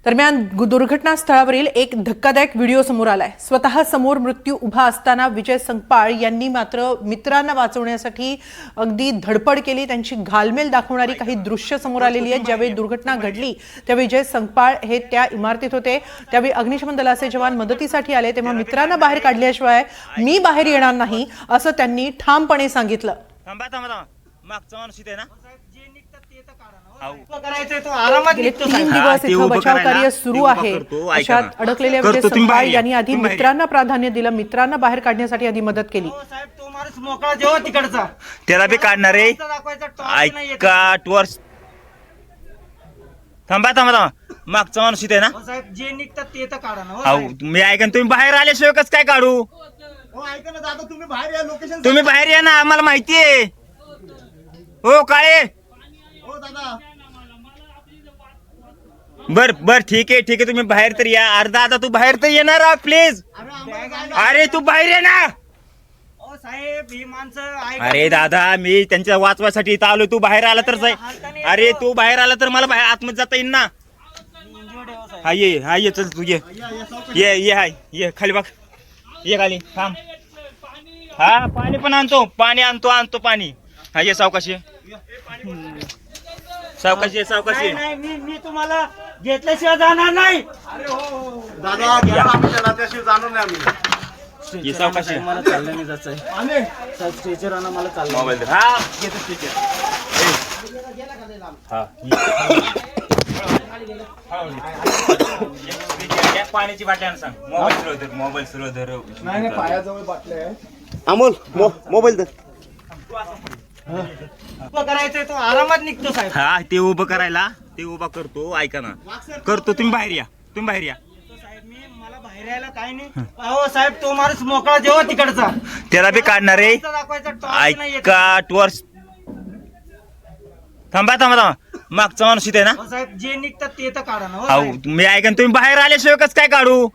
दरम्यान दुर्घटनास्थळावरील एक धक्कादायक व्हिडिओ समोर आलाय। स्वतः समोर मृत्यू उभा असताना विजय संकपाळ यांनी मात्र मित्रांना वाचवण्यासाठी अगदी धडपड केली। त्यांची घालमेल दाखवणारी काही दृश्य समोर आलेली आहेत। ज्यावेळी दुर्घटना घडली त्यावेळी विजय संकपाळ हे त्या इमारतीत होते। त्यावेळी अग्निशमन दलाचे जवान मदतीसाठी आले तेव्हा मित्रांना बाहेर काढल्याशिवाय मी बाहेर येणार नाही असं त्यांनी ठामपणे सांगितलं। मागचा माणूस इथे ना गेले 3 दिवस इथं बचाव कार्य सुरू आहे। अशात अडकलेल्या विजय संकपाळ यांनी आधी मित्रांना प्राधान्य दिलं, मित्रांना बाहेर काढण्यासाठी आधी मदत केली। तो माणूस मोकळा जेव्हा तिकडचा त्याला बी काढणार आहे। ऐका टॉर्च थांबा थांबा थांबा मागचा माणूस इथे ना साहेब जे निघतात ते तर काढा ना। हो मी ऐका तुम्ही बाहेर आल्याशिवाय कसं काय काढू? ऐका ना दादा तुम्ही बाहेर या लोकेशन तुम्ही बाहेर या ना आम्हाला माहिती आहे। हो काळे हो दादा बर बर ठीक आहे तुम्ही बाहेर तर या। अर्धा आता तू बाहेर तर येणार प्लीज। अरे तू बाहेर ये ना। ओ साहेब ही माणसं अरे दादा मी त्यांच्या वाचवासाठी इथं आलो, तू बाहेर आला तर जाय। अरे तू बाहेर आला तर मला बाहेर आतमध्ये जाता येईल ना। हा ये चल तू ये हाय ये खाली बघ ये खाली थांब। हा पाणी पण आणतो पाणी। हा ये सावकाशी सावकाशी नाही मी तुम्हाला घेतल्याशिवाय जाणार नाही। दादा त्याशिवाय जाणार नाही आम्ही। ये सावकाशी मला चाललं नाही जायचंय साहेब स्ट्रेचर आणा मला चाललं मोबाईल हा घेतो स्पीकर हा पाण्याची बाटली आण सांग। मोबाईल सुरू धर नाही पायाजवळ बाटल्या आहे। अमोल मोबाईल दे। उभं करायचंय तो आरामात निघतो साहेब। हा ते उभं करायला ते उभा करतो। ऐका ना करतो तुम्ही बाहेर या साहेब मला बाहेर यायला काय नाही। अहो साहेब तो माणूस मोकळा जेव्हा तिकडचा त्याला बी काढणार आहे। दाखवायचा टॉर्च नाही येत। ऐका टॉर्च थांबा मागचा माणूस इथे ना साहेब जे निघतात ते तर काढा ना। हो मी ऐका तुम्ही बाहेर आल्याशिवाय कसं काय काढू?